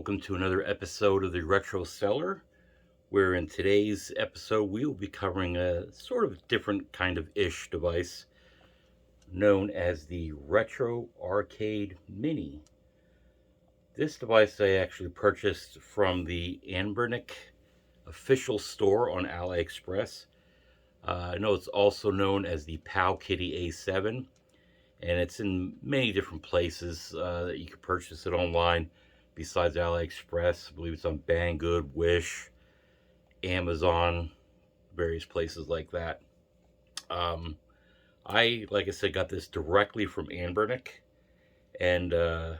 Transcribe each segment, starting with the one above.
welcome to another episode of the Retro Cellar, where in today's episode we will be covering a sort of different kind of ish device known as the Retro Arcade Mini. This device I actually purchased from the Anbernic official store on AliExpress. I know it's also known as the Powkiddy A7, and it's in many different places that you can purchase it online besides AliExpress. I believe it's on Banggood, Wish, Amazon, various places like that. Like I said, got this directly from Anbernic, and the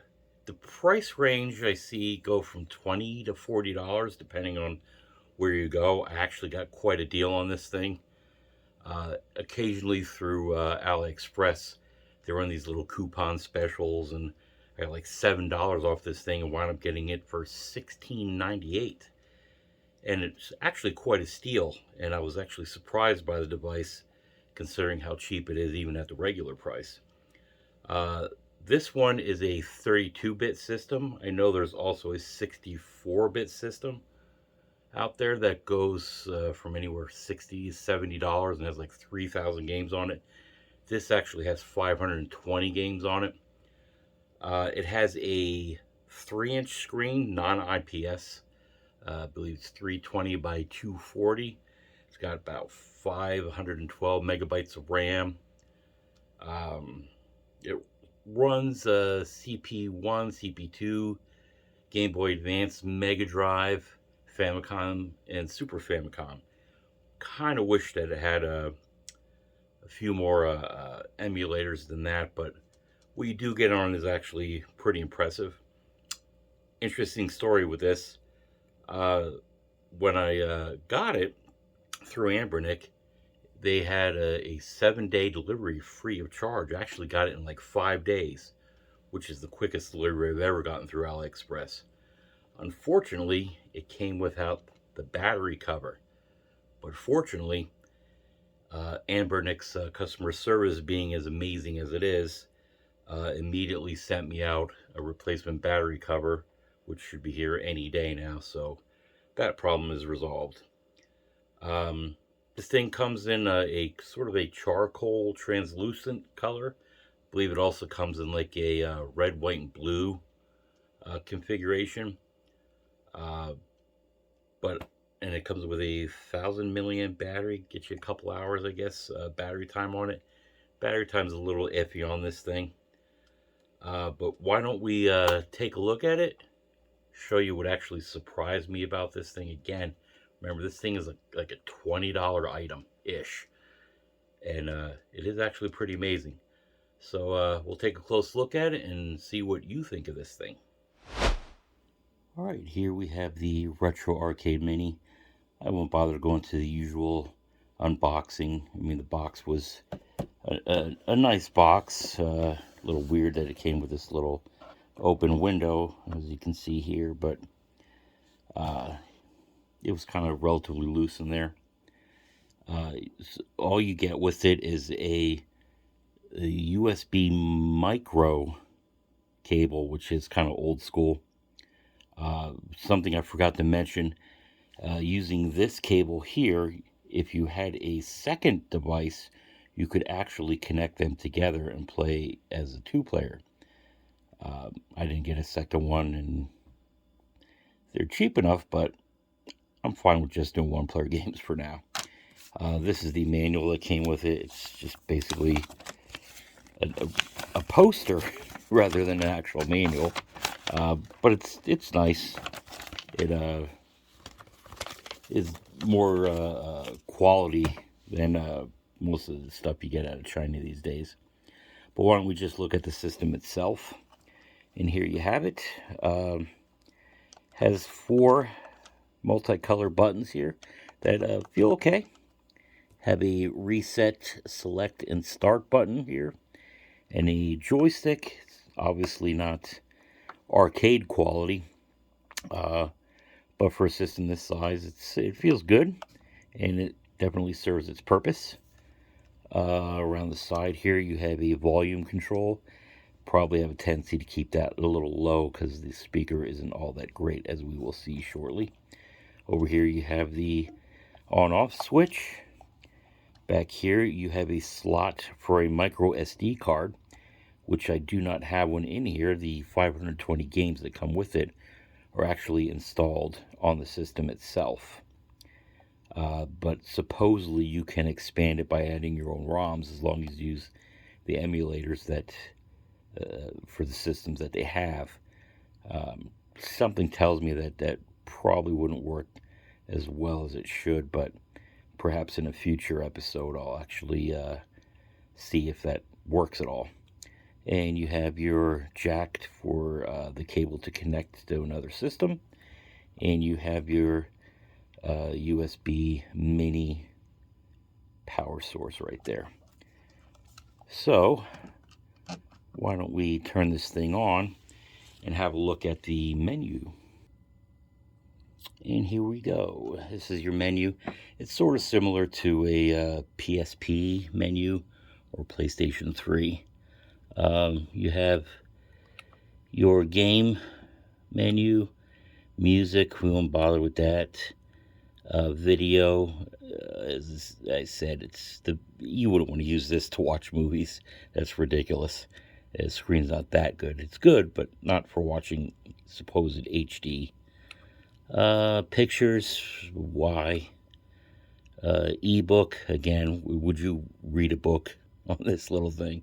price range I see go from $20 to $40 depending on where you go. I actually got quite a deal on this thing. Occasionally through AliExpress, they run these little coupon specials, and I got like $7 off this thing and wound up getting it for $16.98. And it's actually quite a steal, and I was actually surprised by the device considering how cheap it is even at the regular price. This one is a 32-bit system. I know there's also a 64-bit system out there that goes from anywhere $60 $70 and has like 3,000 games on it. This actually has 520 games on it. It has a 3-inch screen, non-IPS. I believe it's 320 by 240. It's got about 512 megabytes of RAM. It runs CP1, CP2, Game Boy Advance, Mega Drive, Famicom, and Super Famicom. Kind of wish that it had a few more emulators than that, but what you do get on is actually pretty impressive. Interesting story with this. When I got it through Anbernic, they had a 7-day delivery free of charge. I actually got it in like 5 days, which is the quickest delivery I've ever gotten through AliExpress. Unfortunately, it came without the battery cover. But fortunately, Anbernic's customer service, being as amazing as it is, immediately sent me out a replacement battery cover, which should be here any day now. So that problem is resolved. This thing comes in a sort of a charcoal translucent color. I believe it also comes in like a red, white, and blue configuration. And it comes with a 1,000 milliamp battery. Gets you a couple hours, I guess, battery time on it. Battery time's a little iffy on this thing. But why don't we take a look at it? Show you what actually surprised me about this thing again. Remember, this thing is like a $20 item-ish. And it is actually pretty amazing. So we'll take a close look at it and see what you think of this thing. Alright, here we have the Retro Arcade Mini. I won't bother going to the usual unboxing. I mean, the box was a nice box. A little weird that it came with this little open window, as you can see here, but it was kind of relatively loose in there. All you get with it is a USB micro cable, which is kind of old school. Something I forgot to mention, using this cable here, if you had a second device, you could actually connect them together and play as a two-player. I didn't get a second one, and they're cheap enough, but I'm fine with just doing one-player games for now. This is the manual that came with it. It's just basically a poster rather than an actual manual. But it's nice. It is more quality than most of the stuff you get out of China these days. But why don't we just look at the system itself? And here you have it. Has 4 multicolor buttons here that feel okay. Have a reset, select, and start button here. And a joystick. It's obviously not arcade quality, but for a system this size, it feels good, and it definitely serves its purpose. Around the side here, you have a volume control. probably have a tendency to keep that a little low because the speaker isn't all that great, as we will see shortly. Over here you have the on-off switch. Back here you have a slot for a micro SD card, which I do not have one in here. The 520 games that come with it are actually installed on the system itself. But supposedly you can expand it by adding your own ROMs as long as you use the emulators that for the systems that they have. Something tells me that that probably wouldn't work as well as it should, but perhaps in a future episode I'll actually see if that works at all. And you have your jack for the cable to connect to another system, and you have your USB mini power source right there. So why don't we turn this thing on and have a look at the menu. And here we go. This is your menu. It's sort of similar to a PSP menu or PlayStation 3. You have your game menu, music, we won't bother with that. Video, as I said, you wouldn't want to use this to watch movies. That's ridiculous. The screen's not that good. It's good, but not for watching supposed HD. Pictures, why? Ebook, again, would you read a book on this little thing?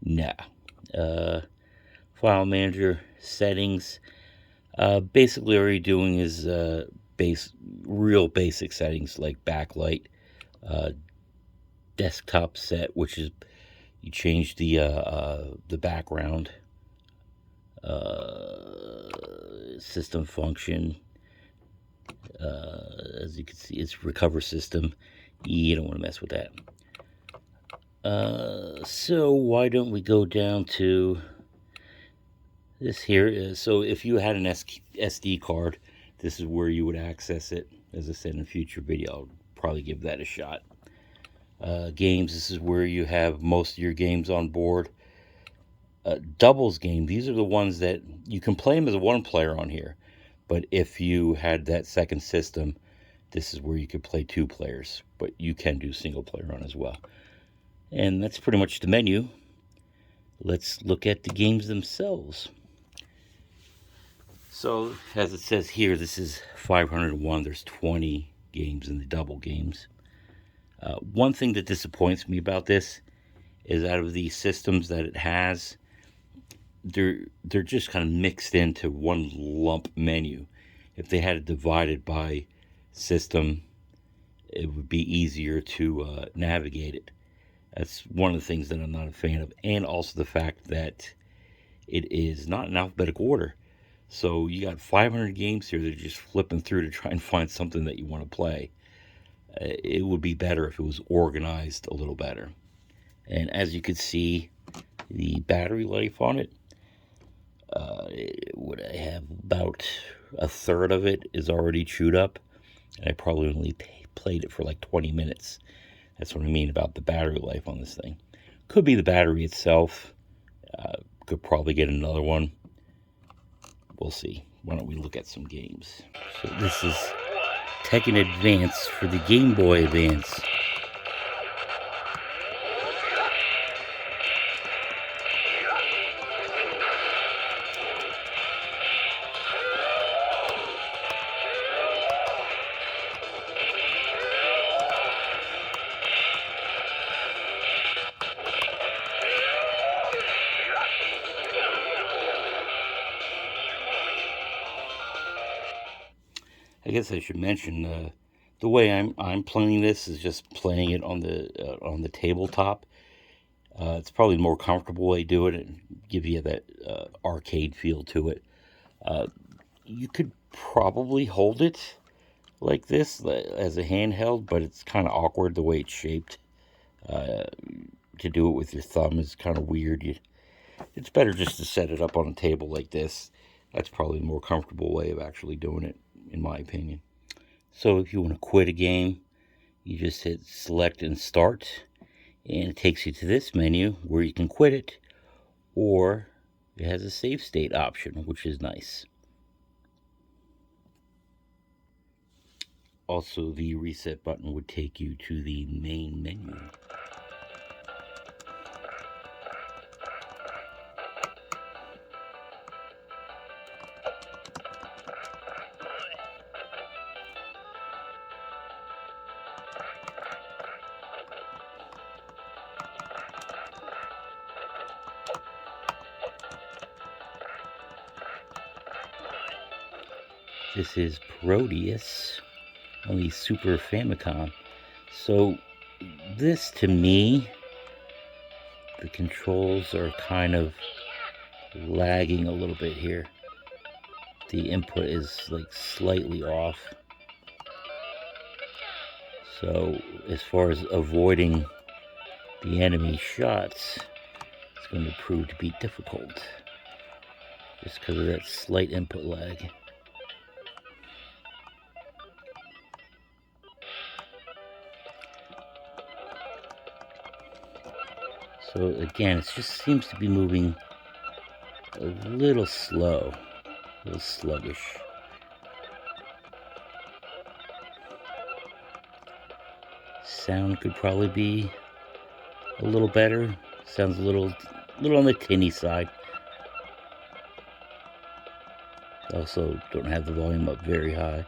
Nah. File manager, settings. Basically all you're doing is real basic settings like backlight, desktop set, which is you change the background, system function. As you can see, it's recover system. You don't want to mess with that. So why don't we go down to this here? So if you had an SD card, this is where you would access it. As I said in a future video, I'll probably give that a shot. Games, this is where you have most of your games on board. Doubles game, these are the ones that you can play them as a one player on here, but if you had that second system, this is where you could play two players, but you can do single player on as well. And that's pretty much the menu. Let's look at the games themselves. So as it says here, this is 501. There's 20 games in the double games. One thing that disappoints me about this is out of the systems that it has, they're just kind of mixed into one lump menu. If they had it divided by system, it would be easier to navigate it. That's one of the things that I'm not a fan of, and also the fact that it is not in alphabetical order. So you got 500 games here that are just flipping through to try and find something that you want to play. It would be better if it was organized a little better. And as you can see, the battery life on it, what I have, about a third of it is already chewed up, and I probably only played it for like 20 minutes. That's what I mean about the battery life on this thing. Could be the battery itself. Could probably get another one. We'll see. Why don't we look at some games? So this is Tekken Advance for the Game Boy Advance. I guess I should mention the way I'm playing this is just playing it on the tabletop. It's probably the more comfortable way to do it and give you that arcade feel to it. You could probably hold it like this as a handheld, but it's kind of awkward the way it's shaped. To do it with your thumb is kind of weird. It's better just to set it up on a table like this. That's probably the more comfortable way of actually doing it, in my opinion. So if you want to quit a game, you just hit select and start, and it takes you to this menu where you can quit it, or It has a save state option, which is nice. Also, the reset button would take you to the main menu. This is Proteus on the Super Famicom. So this, to me, the controls are kind of lagging a little bit here. The input is like slightly off. So as far as avoiding the enemy shots, it's going to prove to be difficult just because of that slight input lag. So again, it just seems to be moving a little slow, a little sluggish. Sound could probably be a little better. Sounds a little on the tinny side. Also, don't have the volume up very high.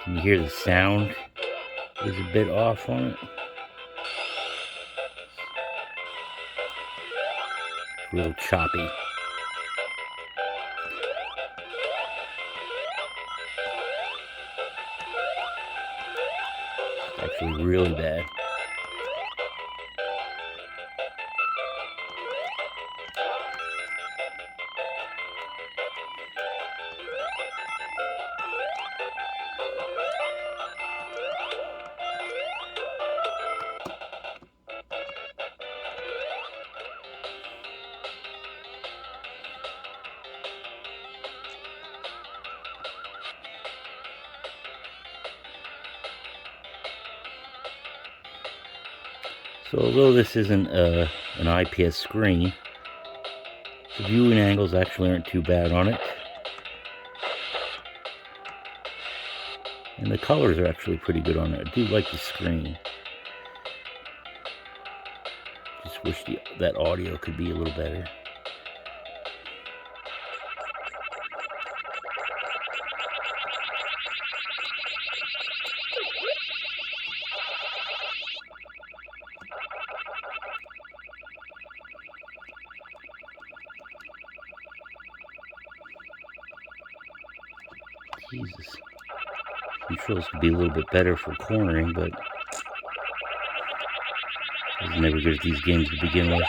Can you hear the sound is a bit off on it? A little choppy. It's actually really bad. So although this isn't an IPS screen, the viewing angles actually aren't too bad on it. And the colors are actually pretty good on it. I do like the screen. Just wish that audio could be a little better. Jesus. Controls could be a little bit better for cornering, but it's never good at these games to begin with.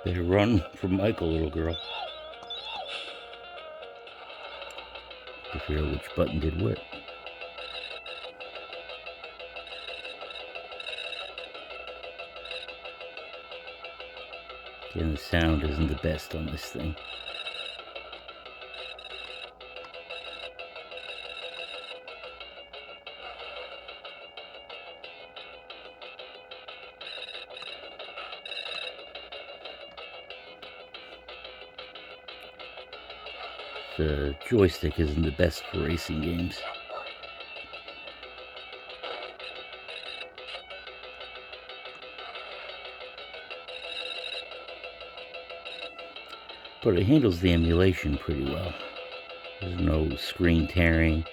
Better run from Michael, little girl. To figure out which button did what. Again, the sound isn't the best on this thing. The joystick isn't the best for racing games. But it handles the emulation pretty well. There's no screen tearing.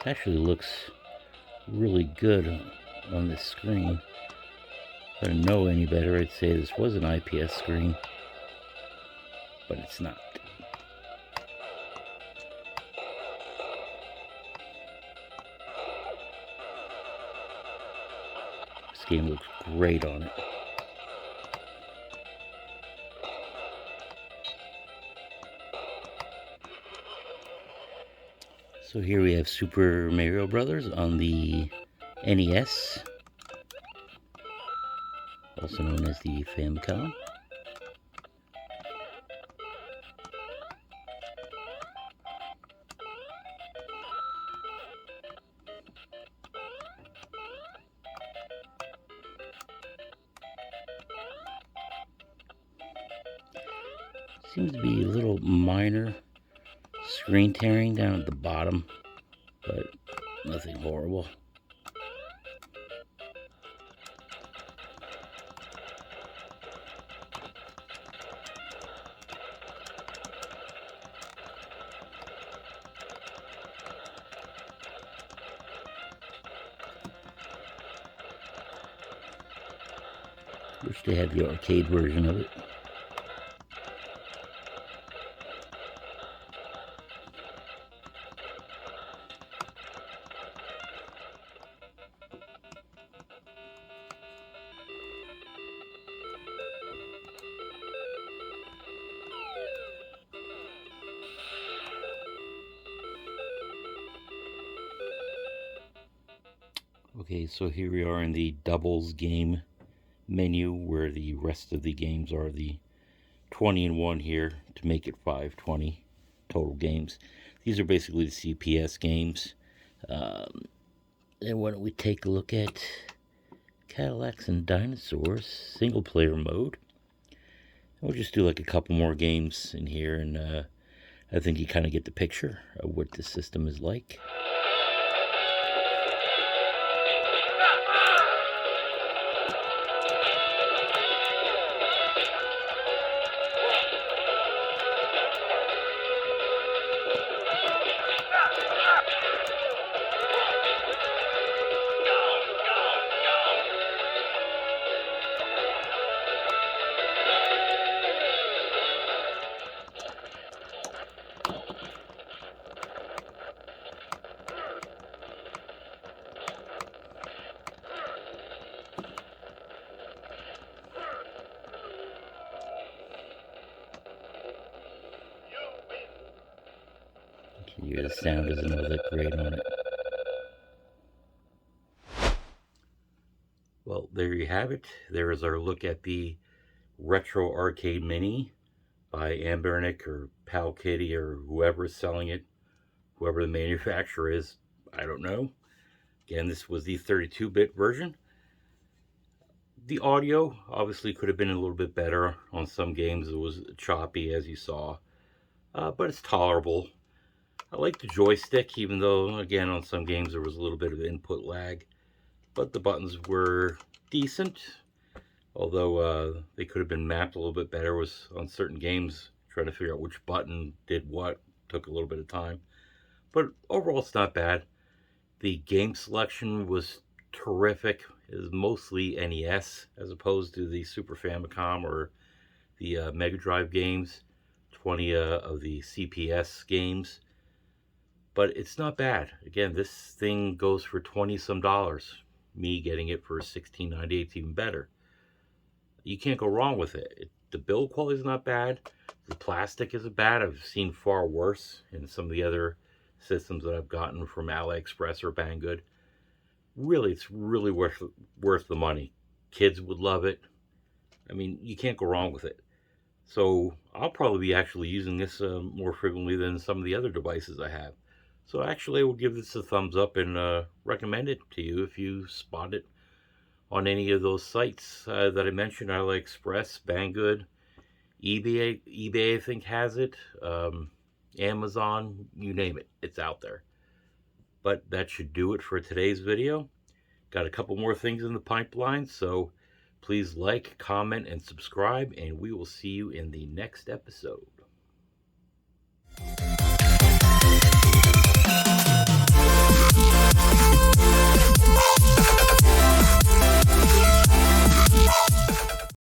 Actually looks really good on this screen. If I didn't know any better, I'd say this was an IPS screen, but it's not. This game looks great on it. So here we have Super Mario Brothers on the NES, also known as the Famicom. Seems to be a little minor screen tearing down at the bottom, but nothing horrible. Wish they had the arcade version of it. Okay, so here we are in the doubles game menu where the rest of the games are the 20 in 1 here to make it 520 total games. These are basically the CPS games. Then why don't we take a look at Cadillacs and Dinosaurs single player mode. We'll just do like a couple more games in here, and I think you kind of get the picture of what the system is like. Your sound isn't all that great on it. Well, there you have it. There is our look at the Retro Arcade Mini by Anbernic or Powkiddy or whoever is selling it. Whoever the manufacturer is, I don't know. Again, this was the 32-bit version. The audio obviously could have been a little bit better on some games. It was choppy, as you saw, but it's tolerable. I like the joystick, even though, again, on some games there was a little bit of input lag. But the buttons were decent, although they could have been mapped a little bit better. Was on certain games, trying to figure out which button did what took a little bit of time. But overall, it's not bad. The game selection was terrific. It was mostly NES, as opposed to the Super Famicom or the Mega Drive games, 20 of the CPS games. But it's not bad. Again, this thing goes for 20 some dollars. Me getting it for $16.98 is even better. You can't go wrong with it. The build quality is not bad. The plastic isn't bad. I've seen far worse in some of the other systems that I've gotten from AliExpress or Banggood. Really, it's really worth the money. Kids would love it. I mean, you can't go wrong with it. So I'll probably be actually using this more frequently than some of the other devices I have. So actually, I will give this a thumbs up and recommend it to you if you spot it on any of those sites that I mentioned, AliExpress, Banggood, eBay I think has it, Amazon, you name it, it's out there. But that should do it for today's video. Got a couple more things in the pipeline, so please like, comment, and subscribe, and we will see you in the next episode.